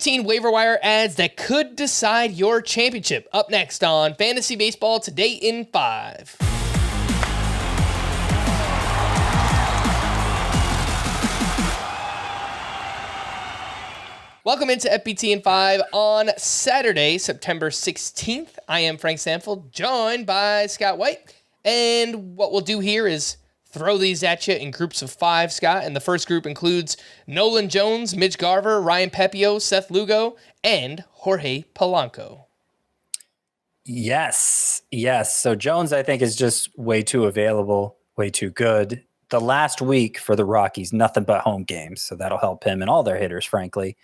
15 waiver wire ads that could decide your championship. Up next on Fantasy Baseball Today in 5. Welcome into FBT in 5 on Saturday, September 16th. I am Frank Sanford, joined by Scott White. And what we'll do here is throw these at you in groups of 5, Scott. And the first group includes Nolan Jones, Mitch Garver, Ryan Pepio, Seth Lugo, and Jorge Polanco. Yes. So Jones, I think, is just way too available, way too good. The last week for the Rockies, nothing but home games. So that'll help him and all their hitters, frankly.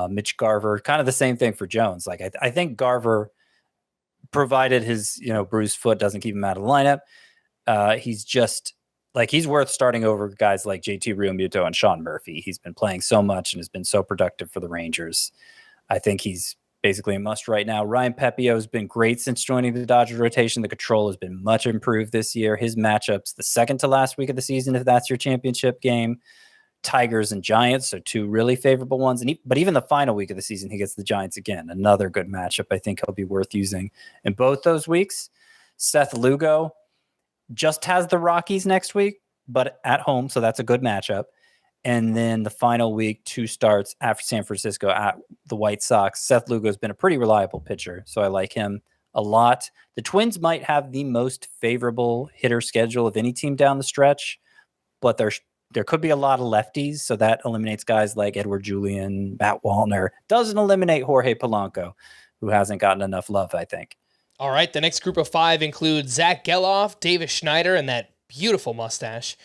Mitch Garver, kind of the same thing for Jones. Like I think Garver, provided his bruised foot doesn't keep him out of the lineup, he's just like he's worth starting over guys like JT Realmuto and Sean Murphy. He's been playing so much and has been so productive for the Rangers. I think he's basically a must right now. Ryan Pepio has been great since joining the Dodgers rotation. The control has been much improved this year. His matchups the second to last week of the season, if that's your championship game. Tigers and Giants, so 2 really favorable ones. But even the final week of the season, he gets the Giants again. Another good matchup. I think he'll be worth using in both those weeks. Seth Lugo just has the Rockies next week, but at home, so that's a good matchup. And then the final week, 2 starts after San Francisco at the White Sox. Seth Lugo has been a pretty reliable pitcher, so I like him a lot. The Twins might have the most favorable hitter schedule of any team down the stretch, but there could be a lot of lefties, so that eliminates guys like Edward Julian, Matt Wallner. Doesn't eliminate Jorge Polanco, who hasn't gotten enough love, I think. All right, the next group of 5 includes Zach Geloff, Davis Schneider, and that beautiful mustache,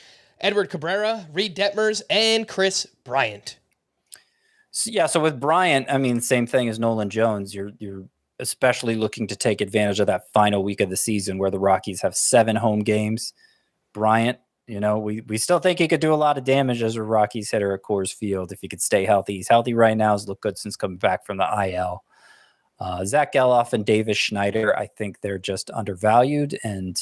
Edward Cabrera, Reed Detmers, and Kris Bryant. So with Bryant, I mean, same thing as Nolan Jones. You're especially looking to take advantage of that final week of the season where the Rockies have 7 home games. Bryant, we still think he could do a lot of damage as a Rockies hitter at Coors Field if he could stay healthy. He's healthy right now. He's looked good since coming back from the IL. Zach Geloff and Davis Schneider, I think they're just undervalued and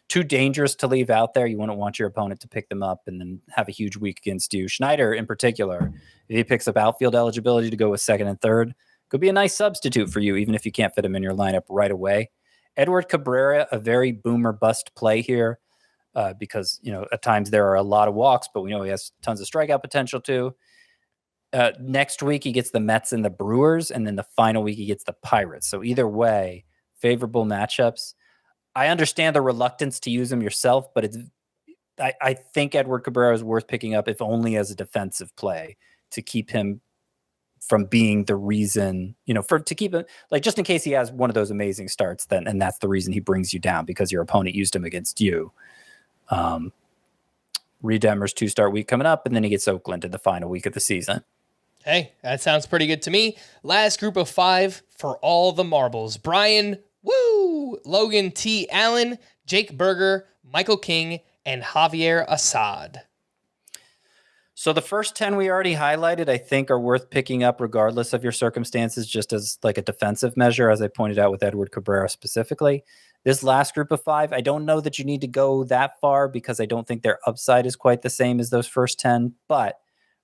too dangerous to leave out there. You wouldn't want your opponent to pick them up and then have a huge week against you. Schneider, in particular, if he picks up outfield eligibility to go with second and third, could be a nice substitute for you, even if you can't fit him in your lineup right away. Edward Cabrera, a very boomer bust play here. Because, at times there are a lot of walks, but we know he has tons of strikeout potential too. Next week, he gets the Mets and the Brewers, and then the final week, he gets the Pirates. So either way, favorable matchups. I understand the reluctance to use him yourself, but I think Edward Cabrera is worth picking up, if only as a defensive play, to keep him from being the reason, to keep it, like, just in case he has one of those amazing starts, and that's the reason he brings you down, because your opponent used him against you. Reed Detmers 2-start week coming up, and then he gets Oakland in the final week of the season. Hey, that sounds pretty good to me. Last group of 5 for all the marbles. Brian Logan T. Allen, Jake Berger, Michael King, and Javier Assad. So the first 10 we already highlighted, I think, are worth picking up regardless of your circumstances, just as like a defensive measure, as I pointed out with Edward Cabrera specifically. This last group of 5, I don't know that you need to go that far because I don't think their upside is quite the same as those first 10. But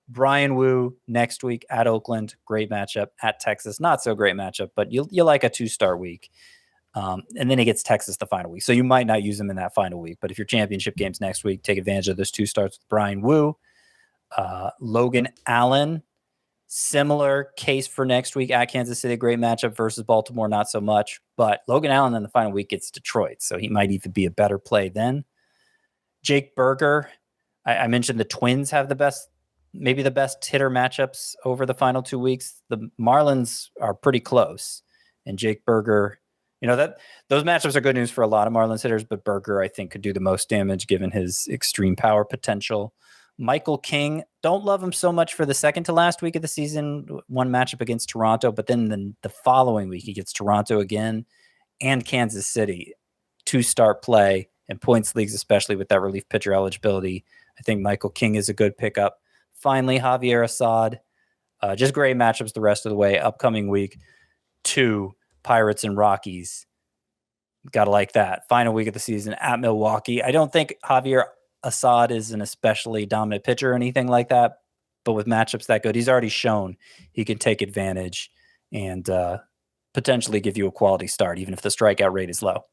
Brian Wu next week at Oakland, great matchup. At Texas, not so great matchup, but you like a 2-star week. And then he gets Texas the final week. So you might not use him in that final week. But if your championship game's next week, take advantage of those 2 starts with Brian Wu. Logan Allen, similar case for next week at Kansas City. Great matchup versus Baltimore, not so much. But Logan Allen in the final week gets Detroit, so he might even be a better play then. Jake Berger, I mentioned the Twins have maybe the best hitter matchups over the final 2 weeks. The Marlins are pretty close, and Jake Berger, those matchups are good news for a lot of Marlins hitters, but Berger, I think, could do the most damage given his extreme power potential. Michael King, don't love him so much for the second to last week of the season, one matchup against Toronto, but then the following week he gets Toronto again and Kansas City. 2-start play and points leagues, especially with that relief pitcher eligibility. I think Michael King is a good pickup. Finally, Javier Assad, just great matchups the rest of the way. Upcoming week, 2 Pirates and Rockies. Got to like that. Final week of the season at Milwaukee. I don't think Javier Assad is an especially dominant pitcher or anything like that, But with matchups that good, he's already shown he can take advantage and potentially give you a quality start, even if the strikeout rate is low.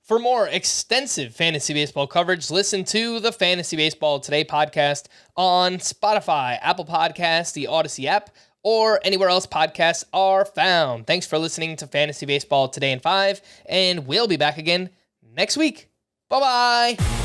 For more extensive fantasy baseball coverage, listen to the Fantasy Baseball Today podcast on Spotify, Apple Podcasts, the Audacy app, or anywhere else podcasts are found. Thanks for listening to Fantasy Baseball Today in 5, and we'll be back again next week. Bye-bye.